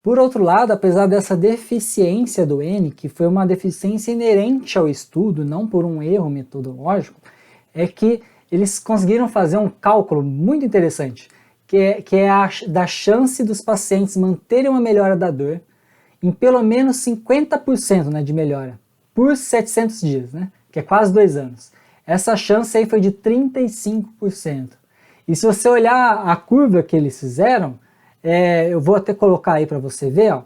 Por outro lado, apesar dessa deficiência do N, que foi uma deficiência inerente ao estudo, não por um erro metodológico, é que eles conseguiram fazer um cálculo muito interessante, que é a da chance dos pacientes manterem uma melhora da dor em pelo menos 50%, né, de melhora, por 700 dias, né, que é quase 2 anos. Essa chance aí foi de 35%. E se você olhar a curva que eles fizeram, eu vou até colocar aí para você ver, ó,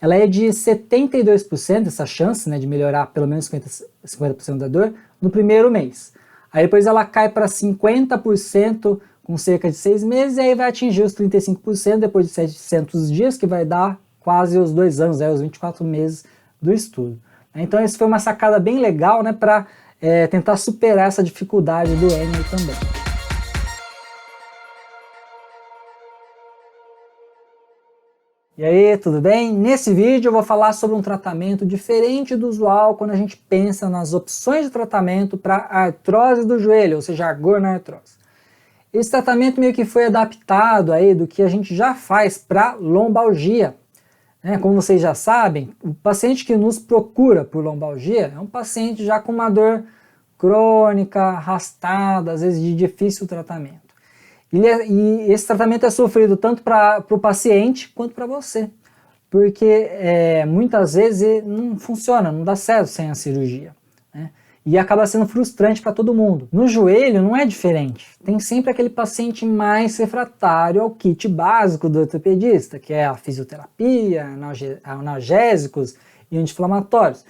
ela é de 72%, essa chance, né, de melhorar pelo menos 50% da dor, no primeiro mês. Aí depois ela cai para 50% com cerca de 6 meses, e aí vai atingir os 35% depois de 700 dias, que vai dar quase os 2 anos, os 24 meses do estudo. Então isso foi uma sacada bem legal, né, para tentar superar essa dificuldade do N também. E aí, tudo bem? Nesse vídeo eu vou falar sobre um tratamento diferente do usual quando a gente pensa nas opções de tratamento para artrose do joelho, ou seja, a gornoartrose. Esse tratamento meio que foi adaptado aí do que a gente já faz para lombalgia. Como vocês já sabem, o paciente que nos procura por lombalgia é um paciente já com uma dor crônica, arrastada, às vezes de difícil tratamento. E esse tratamento é sofrido tanto para o paciente quanto para você, porque muitas vezes não funciona, não dá certo sem a cirurgia, né? E acaba sendo frustrante para todo mundo. No joelho não é diferente, tem sempre aquele paciente mais refratário ao kit básico do ortopedista, que é a fisioterapia, analgésicos e anti-inflamatórios.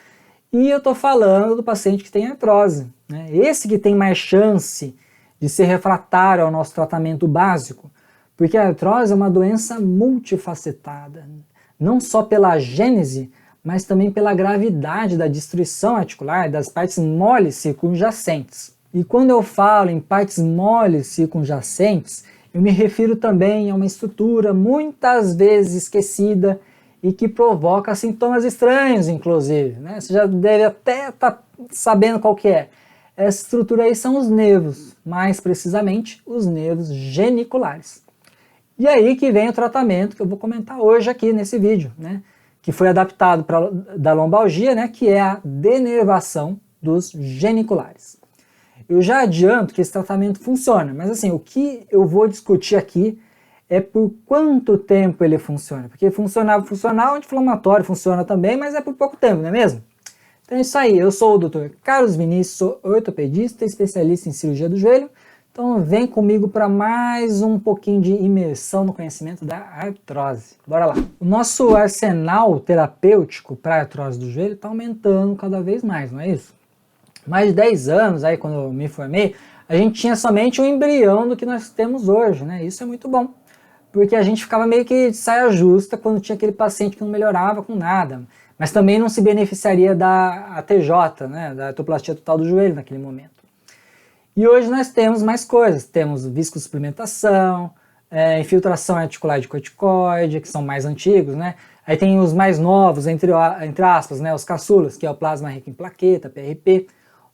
E eu estou falando do paciente que tem artrose, né? Esse que tem mais chance de ser refratário ao nosso tratamento básico, porque a artrose é uma doença multifacetada, não só pela gênese, mas também pela gravidade da destruição articular das partes moles circunjacentes. E quando eu falo em partes moles circunjacentes, eu me refiro também a uma estrutura muitas vezes esquecida e que provoca sintomas estranhos, inclusive, né? Você já deve até estar sabendo qual que é. Essa estrutura aí são os nervos, mais precisamente os nervos geniculares. E aí que vem o tratamento que eu vou comentar hoje aqui nesse vídeo, né? Que foi adaptado da lombalgia, né? Que é a denervação dos geniculares. Eu já adianto que esse tratamento funciona, mas assim, o que eu vou discutir aqui é por quanto tempo ele funciona. Porque funcional, anti-inflamatório funciona também, mas é por pouco tempo, não é mesmo? Então é isso aí, eu sou o Dr. Carlos Vinícius, sou ortopedista e especialista em cirurgia do joelho. Então vem comigo para mais um pouquinho de imersão no conhecimento da artrose. Bora lá! O nosso arsenal terapêutico para a artrose do joelho está aumentando cada vez mais, não é isso? Mais de 10 anos, aí quando eu me formei, a gente tinha somente um embrião do que nós temos hoje, né? Isso é muito bom, porque a gente ficava meio que de saia justa quando tinha aquele paciente que não melhorava com nada, mas também não se beneficiaria da ATJ, né, da artroplastia total do joelho naquele momento. E hoje nós temos mais coisas, temos viscosuplementação, infiltração articular de corticoide, que são mais antigos, né? Aí tem os mais novos, entre aspas, né, os caçulas, que é o plasma rico em plaqueta, PRP,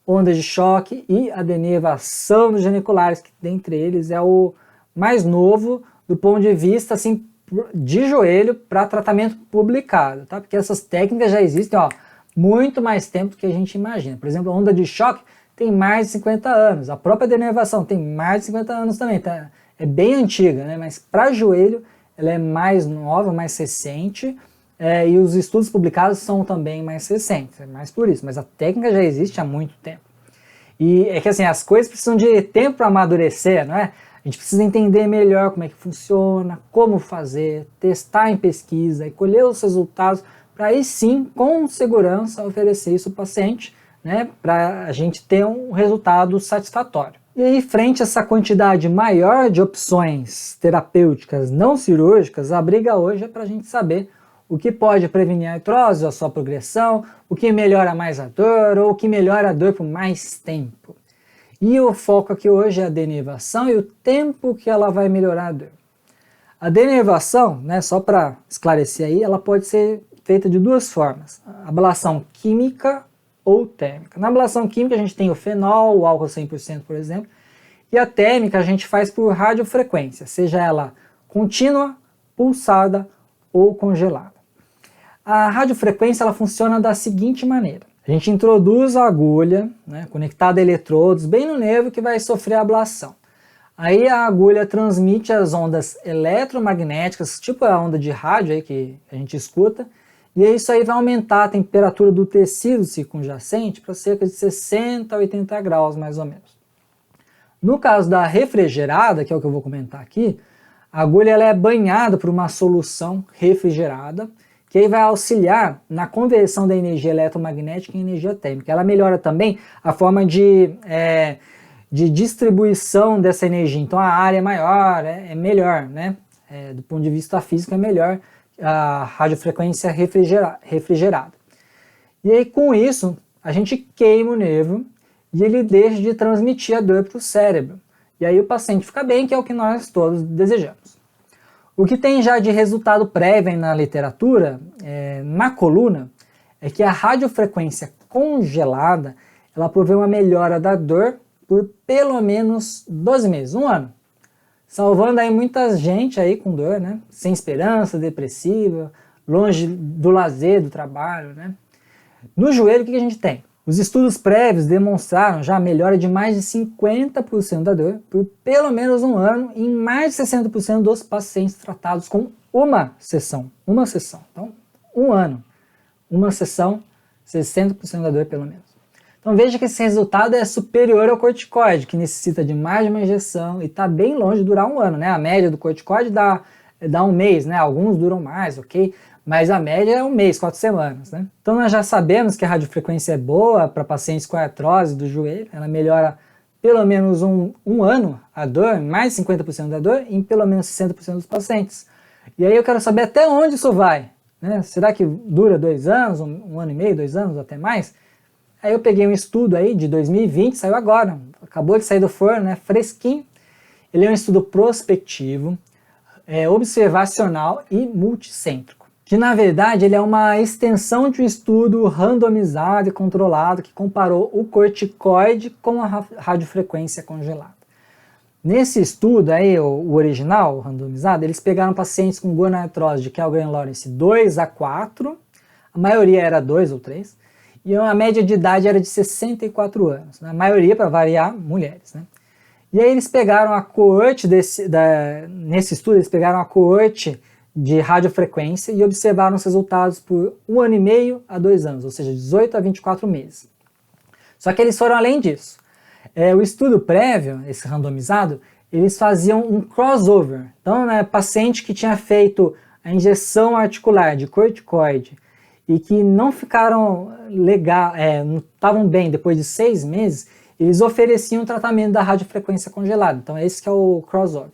ondas de choque e a denervação dos geniculares, que dentre eles é o mais novo do ponto de vista assim, de joelho para tratamento publicado, tá? Porque essas técnicas já existem muito mais tempo do que a gente imagina. Por exemplo, a onda de choque tem mais de 50 anos, a própria denervação tem mais de 50 anos também, tá? É bem antiga, né? Mas para joelho ela é mais nova, mais recente, e os estudos publicados são também mais recentes, é mais por isso, mas a técnica já existe há muito tempo. E é que assim, as coisas precisam de tempo para amadurecer, não é? A gente precisa entender melhor como é que funciona, como fazer, testar em pesquisa e colher os resultados para aí sim, com segurança, oferecer isso ao paciente, né, para a gente ter um resultado satisfatório. E aí, frente a essa quantidade maior de opções terapêuticas não cirúrgicas, a briga hoje é para a gente saber o que pode prevenir a artrose, a sua progressão, o que melhora mais a dor ou o que melhora a dor por mais tempo. E o foco aqui hoje é a denervação e o tempo que ela vai melhorar a dor. A denervação, né, só para esclarecer aí, ela pode ser feita de duas formas. A ablação química ou térmica. Na ablação química a gente tem o fenol, o álcool 100%, por exemplo, e a térmica a gente faz por radiofrequência, seja ela contínua, pulsada ou congelada. A radiofrequência ela funciona da seguinte maneira. A gente introduz a agulha, né, conectada a eletrodos, bem no nervo que vai sofrer a ablação. Aí a agulha transmite as ondas eletromagnéticas, tipo a onda de rádio aí que a gente escuta, e isso aí vai aumentar a temperatura do tecido circunjacente para cerca de 60 a 80 graus, mais ou menos. No caso da refrigerada, que é o que eu vou comentar aqui, a agulha ela é banhada por uma solução refrigerada, que aí vai auxiliar na conversão da energia eletromagnética em energia térmica. Ela melhora também a forma de distribuição dessa energia. Então a área é maior, é melhor, né? Do ponto de vista físico é melhor a radiofrequência refrigerada. E aí com isso a gente queima o nervo e ele deixa de transmitir a dor para o cérebro. E aí o paciente fica bem, que é o que nós todos desejamos. O que tem já de resultado prévio na literatura, na coluna, é que a radiofrequência congelada ela provê uma melhora da dor por pelo menos 12 meses, um ano. Salvando aí muita gente aí com dor, né? Sem esperança, depressiva, longe do lazer, do trabalho, né? No joelho, o que a gente tem? Os estudos prévios demonstraram já a melhora de mais de 50% da dor por pelo menos um ano em mais de 60% dos pacientes tratados com uma sessão. Uma sessão. Então, um ano. Uma sessão, 60% da dor pelo menos. Então veja que esse resultado é superior ao corticoide, que necessita de mais de uma injeção e está bem longe de durar um ano, né? A média do corticoide dá um mês, né? Alguns duram mais, ok? Mas a média é um mês, 4 semanas, né? Então nós já sabemos que a radiofrequência é boa para pacientes com artrose do joelho, ela melhora pelo menos um ano a dor, mais de 50% da dor, em pelo menos 60% dos pacientes. E aí eu quero saber até onde isso vai, né? Será que dura 2 anos, um ano e meio, 2 anos, até mais? Aí eu peguei um estudo aí de 2020, saiu agora, acabou de sair do forno, né, fresquinho. Ele é um estudo prospectivo, observacional e multicêntrico. Que na verdade ele é uma extensão de um estudo randomizado e controlado que comparou o corticoide com a radiofrequência congelada. Nesse estudo aí, o original, o randomizado, eles pegaram pacientes com gonartrose de Kjelgren-Lawrence 2 a 4, a maioria era 2 ou 3, e a média de idade era de 64 anos, né? A maioria, para variar, mulheres, né? E aí eles pegaram a coorte nesse estudo, eles pegaram a coorte de radiofrequência e observaram os resultados por 1 ano e meio a 2 anos, ou seja, 18 a 24 meses. Só que eles foram além disso. O estudo prévio, esse randomizado, eles faziam um crossover. Então, né, paciente que tinha feito a injeção articular de corticoide e que não ficaram não estavam bem depois de 6 meses, eles ofereciam tratamento da radiofrequência congelada. Então esse que é o crossover.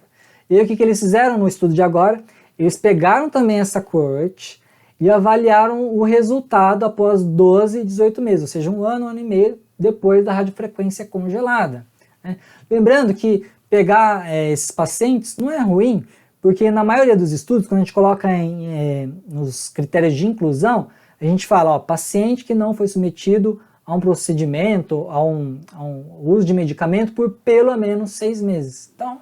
E aí o que eles fizeram no estudo de agora? Eles pegaram também essa coorte e avaliaram o resultado após 12 e 18 meses, ou seja, um ano e meio depois da radiofrequência congelada, né? Lembrando que pegar esses pacientes não é ruim, porque na maioria dos estudos, quando a gente coloca nos critérios de inclusão, a gente fala, ó, paciente que não foi submetido a um procedimento, a um uso de medicamento por pelo menos 6 meses. Então,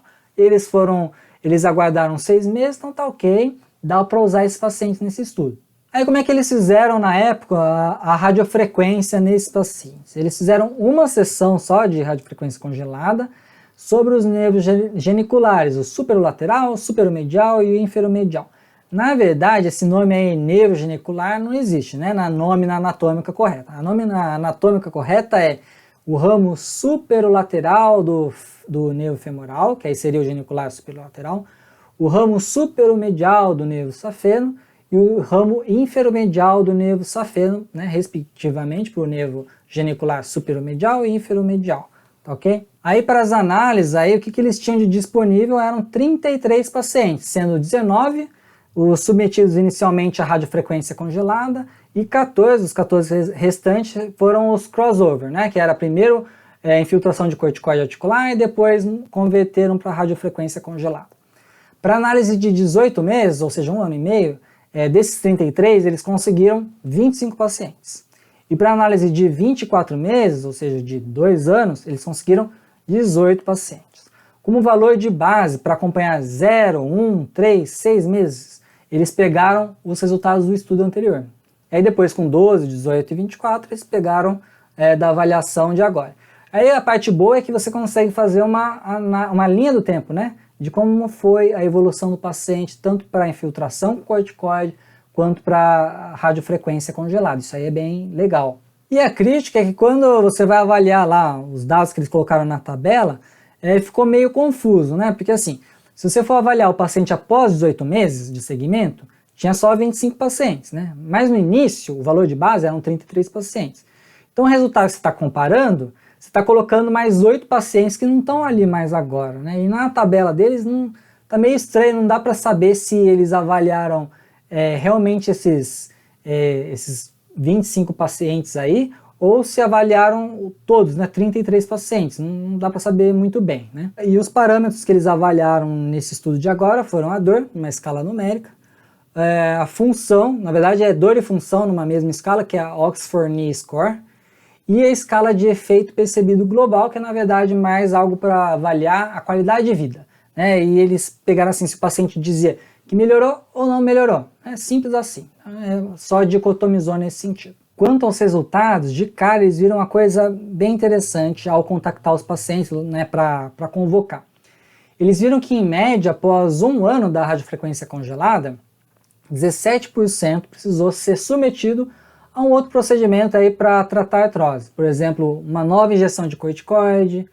eles aguardaram 6 meses, então tá ok, dá para usar esses pacientes nesse estudo. Aí como é que eles fizeram na época a radiofrequência nesses pacientes? Eles fizeram uma sessão só de radiofrequência congelada sobre os nervos geniculares, o superolateral, o superomedial e o inferomedial. Na verdade, esse nome aí, nervo genicular, não existe, né? Nome na anatômica correta. A nome na anatômica correta é o ramo superolateral do nervo femoral, que aí seria o genicular superolateral, o ramo superomedial do nervo safeno e o ramo inferomedial do nervo safeno, né? Respectivamente, para o nervo genicular superomedial e inferomedial, tá ok? Aí para as análises, aí, o que eles tinham de disponível eram 33 pacientes, sendo 19 os submetidos inicialmente à radiofrequência congelada e 14, os 14 restantes foram os crossover, né, que era primeiro infiltração de corticoide articular e depois converteram para radiofrequência congelada. Para análise de 18 meses, ou seja, um ano e meio, desses 33 eles conseguiram 25 pacientes. E para análise de 24 meses, ou seja, de 2 anos, eles conseguiram 18 pacientes. Como valor de base para acompanhar 0, 1, 3, 6 meses, eles pegaram os resultados do estudo anterior. E aí depois com 12, 18 e 24 eles pegaram da avaliação de agora. Aí a parte boa é que você consegue fazer uma linha do tempo, né? De como foi a evolução do paciente, tanto para infiltração com corticoide, quanto para radiofrequência congelada. Isso aí é bem legal. E a crítica é que quando você vai avaliar lá os dados que eles colocaram na tabela, ficou meio confuso, né? Porque assim, se você for avaliar o paciente após 18 meses de segmento, tinha só 25 pacientes, né? Mas no início, o valor de base eram 33 pacientes. Então o resultado que você está comparando, você está colocando mais 8 pacientes que não estão ali mais agora, né? E na tabela deles tá meio estranho, não dá para saber se eles avaliaram realmente esses 25 pacientes aí, ou se avaliaram todos, né, 33 pacientes, não dá para saber muito bem, né? E os parâmetros que eles avaliaram nesse estudo de agora foram a dor, numa escala numérica, a função, na verdade é dor e função numa mesma escala, que é a Oxford Knee Score, e a escala de efeito percebido global, que é na verdade mais algo para avaliar a qualidade de vida, né? E eles pegaram assim, se o paciente dizia que melhorou ou não melhorou, é simples assim, só dicotomizou nesse sentido. Quanto aos resultados, de cara eles viram uma coisa bem interessante ao contactar os pacientes, né, para convocar. Eles viram que em média, após 1 ano da radiofrequência congelada, 17% precisou ser submetido a um outro procedimento aí para tratar a artrose. Por exemplo, uma nova injeção de corticoide,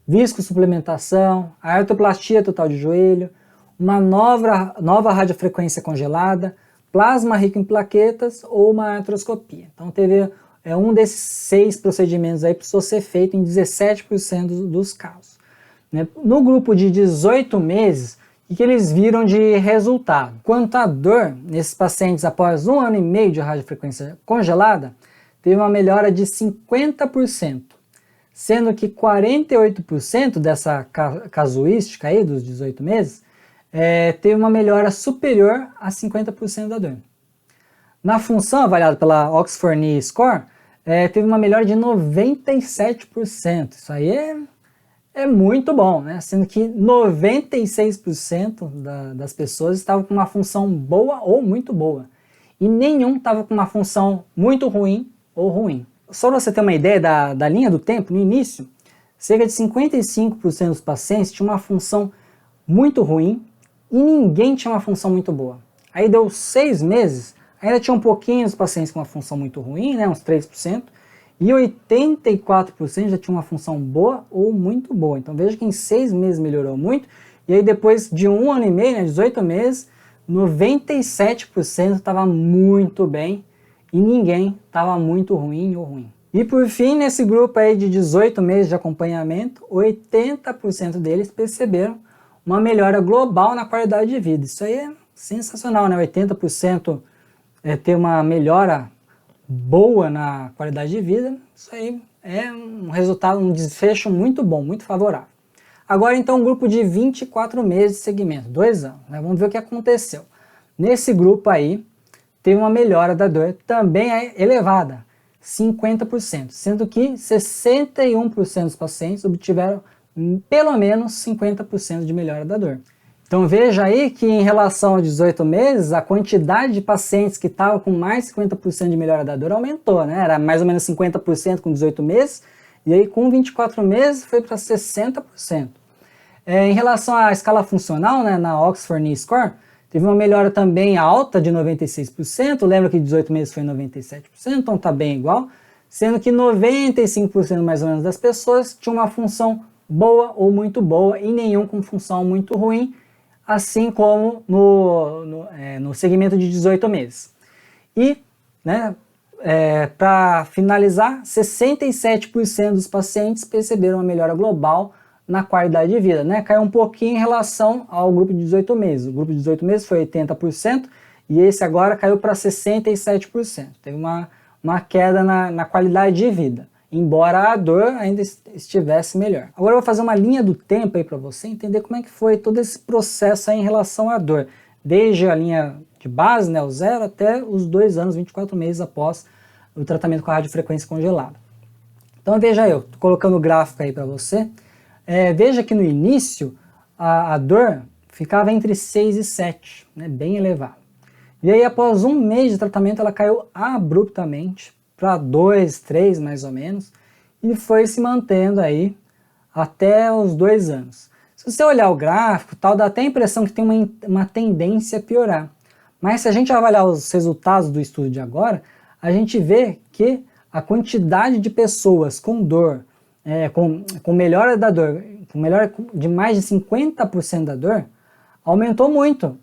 viscosuplementação, a artroplastia total de joelho, uma nova radiofrequência congelada, plasma rico em plaquetas ou uma artroscopia. Então teve um desses 6 procedimentos aí precisou ser feito em 17% dos casos. Né? No grupo de 18 meses, o que eles viram de resultado? Quanto à dor, nesses pacientes após 1 ano e meio de radiofrequência congelada, teve uma melhora de 50%, sendo que 48% dessa casuística aí dos 18 meses teve uma melhora superior a 50% da dor. Na função avaliada pela Oxford Knee Score, teve uma melhora de 97%. Isso aí é muito bom, né? Sendo que 96% das pessoas estavam com uma função boa ou muito boa. E nenhum estava com uma função muito ruim ou ruim. Só para você ter uma ideia da linha do tempo, no início, cerca de 55% dos pacientes tinham uma função muito ruim e ninguém tinha uma função muito boa. Aí deu 6 meses, ainda tinha um pouquinho dos pacientes com uma função muito ruim, né, uns 3%, e 84% já tinha uma função boa ou muito boa. Então veja que em 6 meses melhorou muito, e aí depois de 1 ano e meio, né, 18 meses, 97% estava muito bem e ninguém estava muito ruim ou ruim. E por fim, nesse grupo aí de 18 meses de acompanhamento, 80% deles perceberam uma melhora global na qualidade de vida. Isso aí é sensacional, né? 80% ter uma melhora boa na qualidade de vida, isso aí é um resultado, um desfecho muito bom, muito favorável. Agora então um grupo de 24 meses de segmento, 2 anos, né? Vamos ver o que aconteceu. Nesse grupo aí, teve uma melhora da dor também elevada, 50%, sendo que 61% dos pacientes obtiveram pelo menos 50% de melhora da dor. Então veja aí que em relação a 18 meses, a quantidade de pacientes que estavam com mais de 50% de melhora da dor aumentou, né? Era mais ou menos 50% com 18 meses, e aí com 24 meses foi para 60%. Em relação à escala funcional, né, na Oxford Knee Score, teve uma melhora também alta de 96%, lembra que 18 meses foi 97%, então está bem igual, sendo que 95% mais ou menos das pessoas tinham uma função boa ou muito boa e nenhum com função muito ruim, assim como no segmento de 18 meses. E, né, para finalizar, 67% dos pacientes perceberam uma melhora global na qualidade de vida, né? Caiu um pouquinho em relação ao grupo de 18 meses. O grupo de 18 meses foi 80% e esse agora caiu para 67%. Teve uma queda na qualidade de vida, embora a dor ainda estivesse melhor. Agora eu vou fazer uma linha do tempo aí para você entender como é que foi todo esse processo aí em relação à dor, desde a linha de base, né, o 0, até os 2 anos, 24 meses após o tratamento com a radiofrequência congelada. Então veja eu, tô colocando o gráfico aí para você. Veja que no início a dor ficava entre 6 e 7, né, bem elevado. E aí após um mês de tratamento ela caiu abruptamente para 2, 3 mais ou menos, e foi se mantendo aí até os 2 anos. Se você olhar o gráfico, tal, dá até a impressão que tem uma tendência a piorar. Mas se a gente avaliar os resultados do estudo de agora, a gente vê que a quantidade de pessoas com dor, com melhora da dor, com melhora de mais de 50% da dor, aumentou muito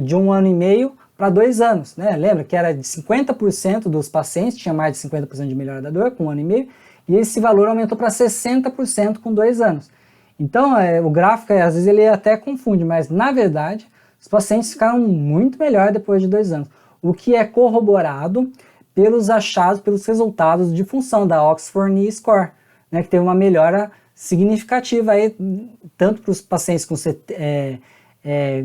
de 1 ano e meio para 2 anos. Né? Lembra que era de 50% dos pacientes, tinha mais de 50% de melhora da dor com 1 ano e meio, e esse valor aumentou para 60% com 2 anos. Então, o gráfico, às vezes, ele até confunde, mas, na verdade, os pacientes ficaram muito melhor depois de 2 anos, o que é corroborado pelos achados, pelos resultados de função da Oxford Knee Score, né, que teve uma melhora significativa aí, tanto para os pacientes com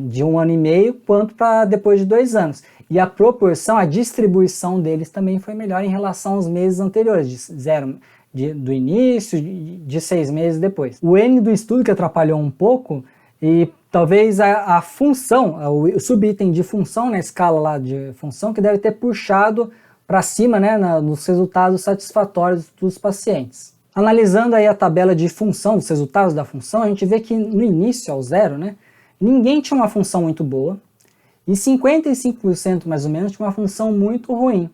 de 1 ano e meio, quanto para depois de 2 anos. E a proporção, a distribuição deles também foi melhor em relação aos meses anteriores, do início, de 6 meses depois. O N do estudo que atrapalhou um pouco, e talvez a função, o subitem de função na escala lá de função, que deve ter puxado para cima, né, nos resultados satisfatórios dos pacientes. Analisando aí a tabela de função, dos resultados da função, a gente vê que no início, ao 0, né, ninguém tinha uma função muito boa, e 55% mais ou menos tinha uma função muito ruim.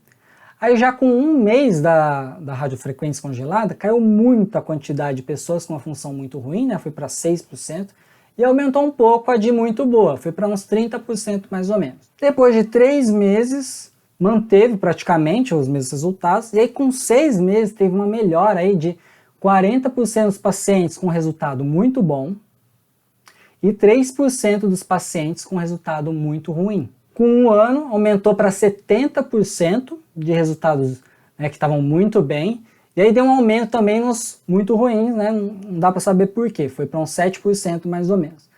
Aí já com 1 mês da radiofrequência congelada, caiu muito a quantidade de pessoas com uma função muito ruim, né? Foi para 6%, e aumentou um pouco a de muito boa, foi para uns 30% mais ou menos. Depois de 3 meses, manteve praticamente os mesmos resultados, e aí com 6 meses teve uma melhora aí de 40% dos pacientes com resultado muito bom, e 3% dos pacientes com resultado muito ruim. Com 1 ano, aumentou para 70% de resultados, né, que estavam muito bem, e aí deu um aumento também nos muito ruins, né, não dá para saber por quê, foi para uns 7% mais ou menos.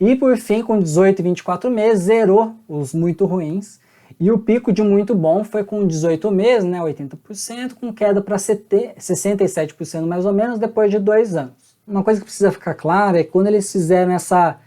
E por fim, com 18 e 24 meses, zerou os muito ruins, e o pico de muito bom foi com 18 meses, né, 80%, com queda para 67% mais ou menos depois de 2 anos. Uma coisa que precisa ficar clara é que quando eles fizeram essa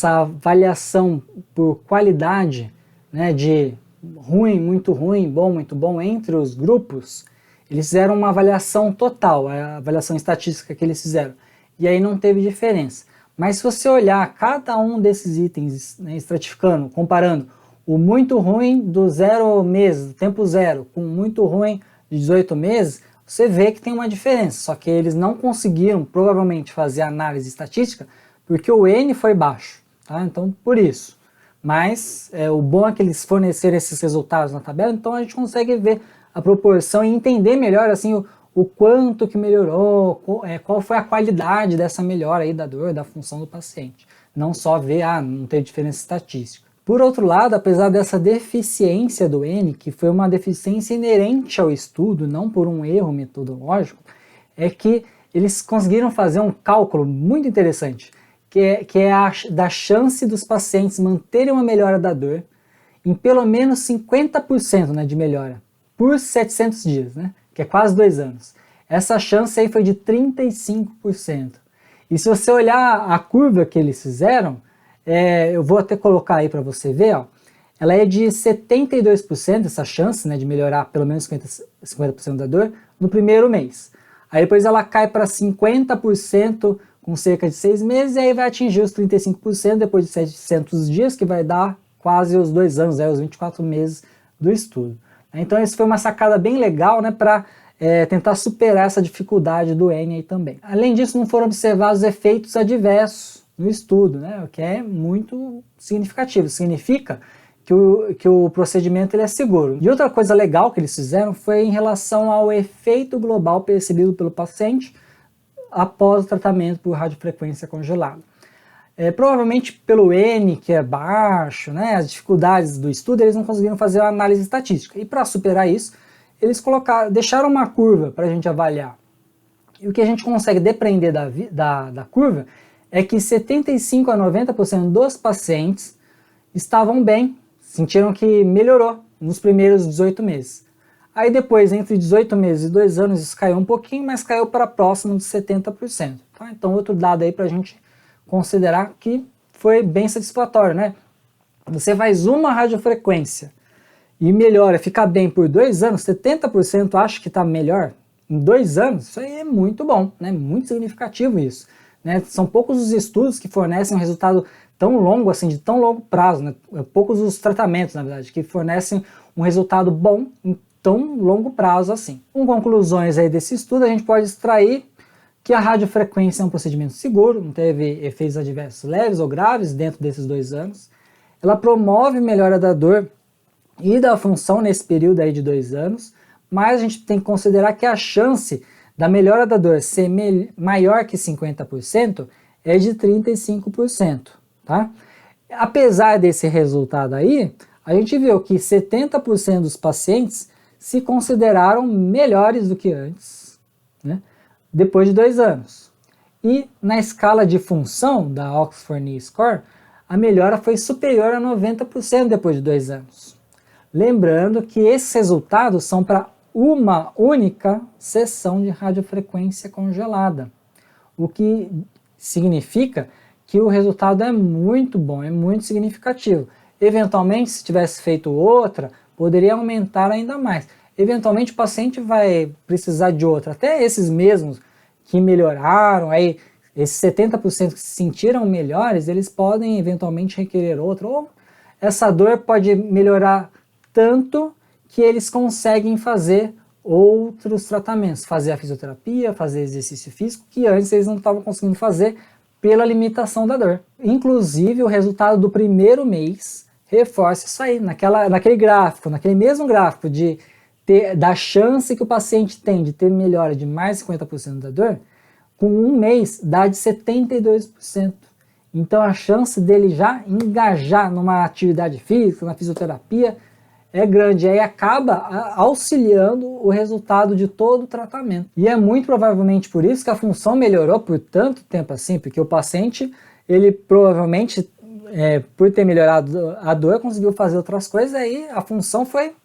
avaliação por qualidade, né, de ruim, muito bom entre os grupos, eles fizeram uma avaliação total, a avaliação estatística que eles fizeram, e aí não teve diferença. Mas se você olhar cada um desses itens, né, estratificando, comparando o muito ruim do 0 meses, do tempo 0, com o muito ruim de 18 meses, você vê que tem uma diferença, só que eles não conseguiram provavelmente fazer análise estatística porque o N foi baixo, tá? Então por isso. Mas o bom é que eles forneceram esses resultados na tabela, então a gente consegue ver a proporção e entender melhor assim, o quanto que melhorou, qual foi a qualidade dessa melhora aí da dor, da função do paciente. Não só ver, não teve diferença estatística. Por outro lado, apesar dessa deficiência do N, que foi uma deficiência inerente ao estudo, não por um erro metodológico, é que eles conseguiram fazer um cálculo muito interessante, que é a da chance dos pacientes manterem uma melhora da dor em pelo menos 50%, né, de melhora, por 700 dias, né, que é quase 2 anos. Essa chance aí foi de 35%. E se você olhar a curva que eles fizeram, eu vou até colocar aí para você ver, ó, ela é de 72%, essa chance, né, de melhorar pelo menos 50% da dor no primeiro mês. Aí depois ela cai para 50% com cerca de 6 meses, e aí vai atingir os 35% depois de 700 dias, que vai dar quase os 2 anos, os 24 meses do estudo. Então isso foi uma sacada bem legal, né, para tentar superar essa dificuldade do N aí também. Além disso, não foram observados efeitos adversos no estudo, né, o que é muito significativo. Significa que o procedimento ele é seguro. E outra coisa legal que eles fizeram foi em relação ao efeito global percebido pelo paciente após o tratamento por radiofrequência congelada. Provavelmente pelo N, que é baixo, né, as dificuldades do estudo, eles não conseguiram fazer uma análise estatística. E para superar isso, eles deixaram uma curva para a gente avaliar. E o que a gente consegue depreender da curva é que 75 a 90% dos pacientes estavam bem, sentiram que melhorou nos primeiros 18 meses. Aí depois, entre 18 meses e 2 anos, isso caiu um pouquinho, mas caiu para próximo de 70%. Tá? Então outro dado aí para a gente considerar que foi bem satisfatório, né? você faz uma radiofrequência e melhora, fica bem por 2 anos, 70% acha que está melhor em 2 anos, isso aí é muito bom, né? Muito significativo isso. Né? São poucos os estudos que fornecem um resultado tão longo, assim, de tão longo prazo, né? Poucos os tratamentos, na verdade, que fornecem um resultado bom em tão longo prazo assim. Com conclusões aí desse estudo, a gente pode extrair que a radiofrequência é um procedimento seguro, não teve efeitos adversos leves ou graves dentro desses 2 anos. Ela promove melhora da dor e da função nesse período aí de 2 anos, mas a gente tem que considerar que a chance da melhora da dor ser maior que 50% é de 35%, tá? Apesar desse resultado aí, a gente viu que 70% dos pacientes se consideraram melhores do que antes, né? Depois de 2 anos. E na escala de função da Oxford Knee Score, a melhora foi superior a 90% depois de 2 anos. Lembrando que esses resultados são para uma única sessão de radiofrequência congelada, o que significa que o resultado é muito bom, é muito significativo. Eventualmente, se tivesse feito outra, poderia aumentar ainda mais. Eventualmente o paciente vai precisar de outra, até esses mesmos que melhoraram, aí esses 70% que se sentiram melhores, eles podem eventualmente requerer outra, ou essa dor pode melhorar tanto que eles conseguem fazer outros tratamentos, fazer a fisioterapia, fazer exercício físico, que antes eles não estavam conseguindo fazer pela limitação da dor. Inclusive, o resultado do primeiro mês reforça isso aí, naquele gráfico, naquele mesmo gráfico da chance que o paciente tem de ter melhora de mais de 50% da dor, com um mês dá de 72%. Então a chance dele já engajar numa atividade física, na fisioterapia, é grande, aí acaba auxiliando o resultado de todo o tratamento. E é muito provavelmente por isso que a função melhorou por tanto tempo assim, porque o paciente, ele provavelmente, por ter melhorado a dor, conseguiu fazer outras coisas, aí a função foi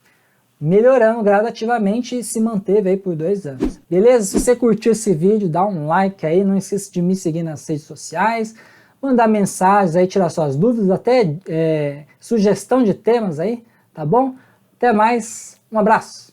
melhorando gradativamente e se manteve aí por 2 anos. Beleza? Se você curtiu esse vídeo, dá um like aí, não esqueça de me seguir nas redes sociais, mandar mensagens aí, tirar suas dúvidas, até sugestão de temas aí, tá bom? Até mais, um abraço!